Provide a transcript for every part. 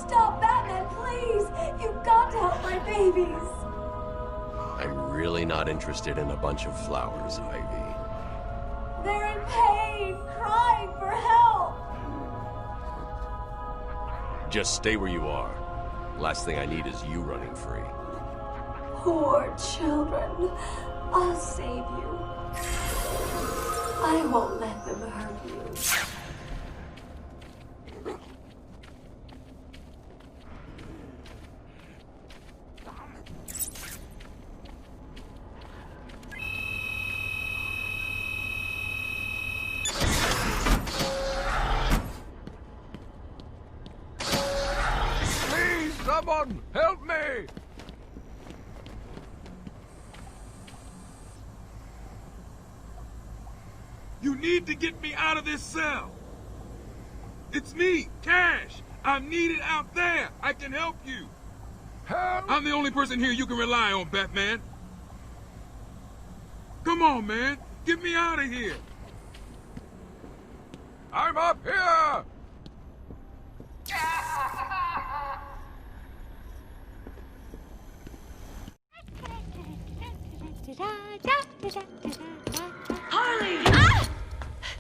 Stop, Batman, please! You've got to help my babies! I'm really not interested in a bunch of flowers, Ivy. They're in pain, crying for help! Just stay where you are. Last thing I need is you running free. Poor children. I'll save you. I won't let them hurt you. Someone, help me! You need to get me out of this cell. It's me, Cash. I'm needed out there. I can help you. Help? I'm the only person here you can rely on, Batman. Come on, man. Get me out of here. I'm up here! Harley! Ah!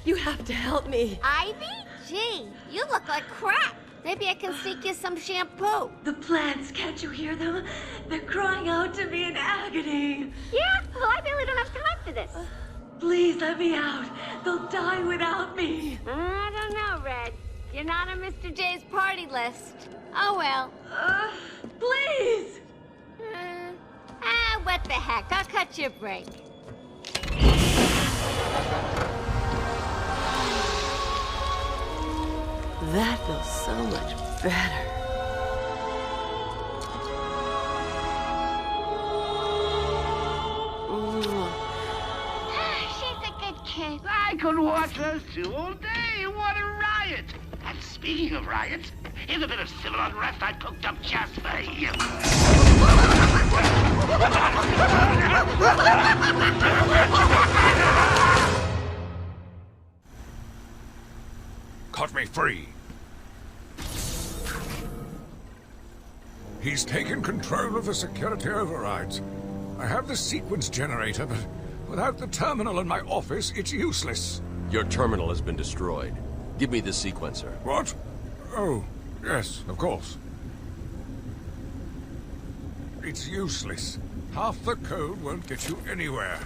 You have to help me. Ivy? Gee, you look like crap. Maybe I can sneak you some shampoo. The plants, can't you hear them? They're crying out to me in agony. Yeah? Well, I really don't have time for this. Please let me out. They'll die without me. I don't know, Red. You're not on Mr. J's party list. Oh, well. Please! What the heck? I'll cut you a break. That feels so much better. She's a good kid. I could watch those two all day. What a riot! And speaking of riots, here's a bit of civil unrest I cooked up just for you. Cut me free. He's taken control of the security overrides. I have the sequence generator, but without the terminal in my office, it's useless. Your terminal has been destroyed. Give me the sequencer. What? Oh, yes, of course. It's useless. Half the code won't get you anywhere.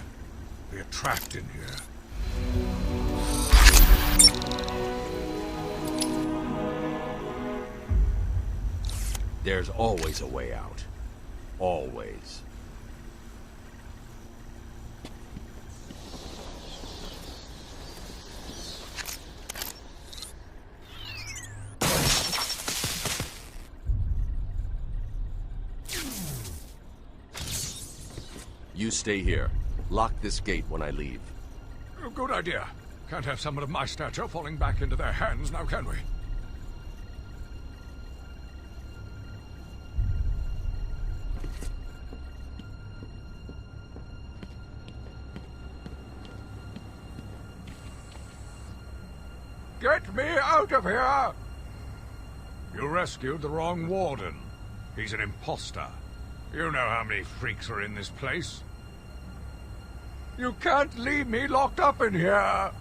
We're trapped in here. There's always a way out. Always. You stay here. Lock this gate when I leave. Oh, good idea. Can't have someone of my stature falling back into their hands now, can we? Get me out of here! You rescued the wrong warden. He's an imposter. You know how many freaks are in this place. You can't leave me locked up in here!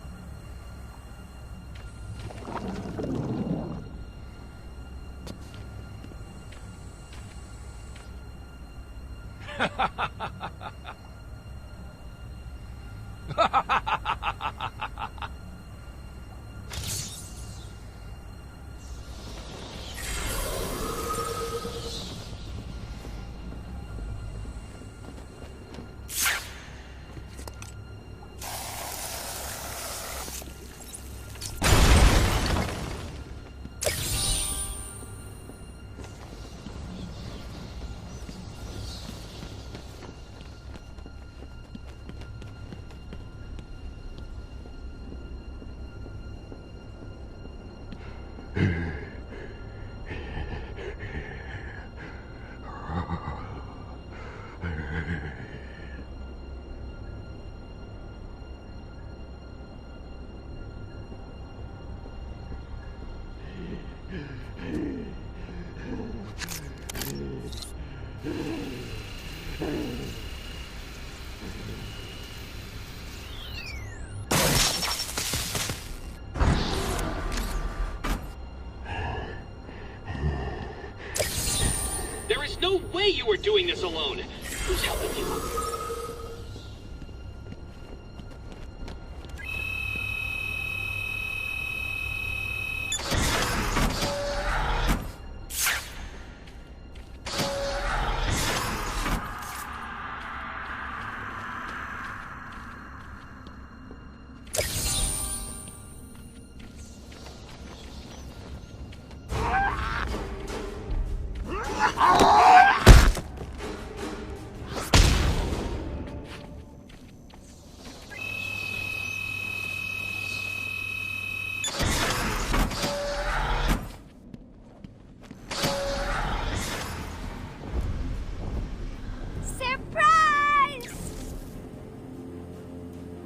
way you were doing this alone. Who's helping you?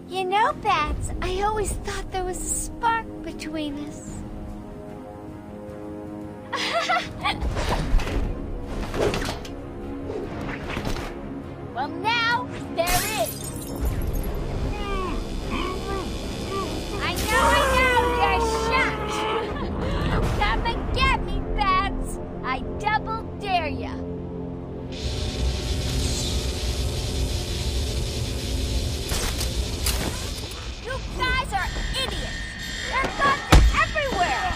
You know, Bats, I always thought there was a spark between us. Well, now there is. I know, you're shocked. Come and get me, Bats. I double dare ya. You guys are idiots! There are guns everywhere!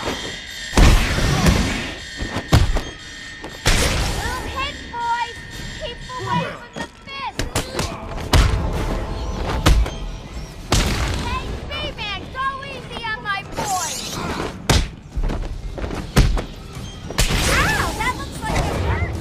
Move hit, boys! Keep away from the fist! Hey, B-Man, go easy on my boy! Ow! That looks like it hurt!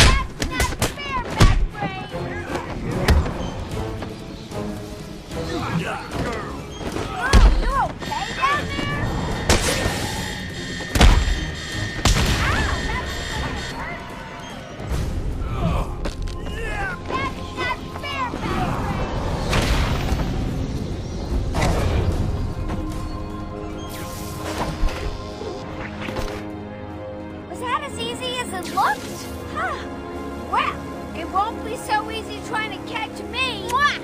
That's not fair, Backbrain! Oh, you okay down there? Ow, that looks like it hurt. That's not fair, Backbrain! Was that as easy as it looked? Huh. Well, it won't be so easy trying to catch me. Mwah!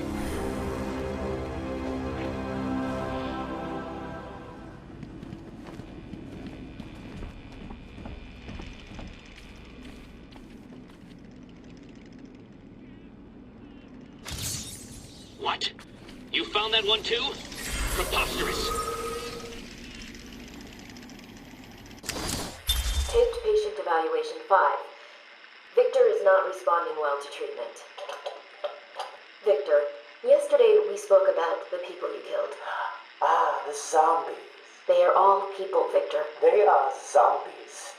What? You found that one too? Preposterous. Taped patient evaluation 5. Victor is not responding well to treatment. Victor, yesterday we spoke about the people you killed. Ah, the zombies. They are all people, Victor. They are zombies.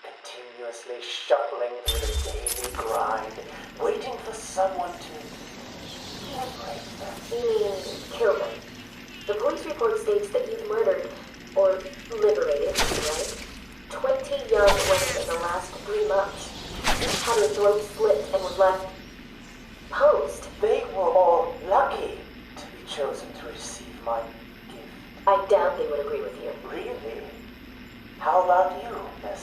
Continuously shuffling through the daily grind, waiting for someone to liberate them. You mean kill them? The police report states that you've murdered, or liberated, right? 20 young women in the last 3 months. Had her throat slit and was left posed. They were all lucky to be chosen to receive my gift. I doubt they would agree with you. Really? How about you, Miss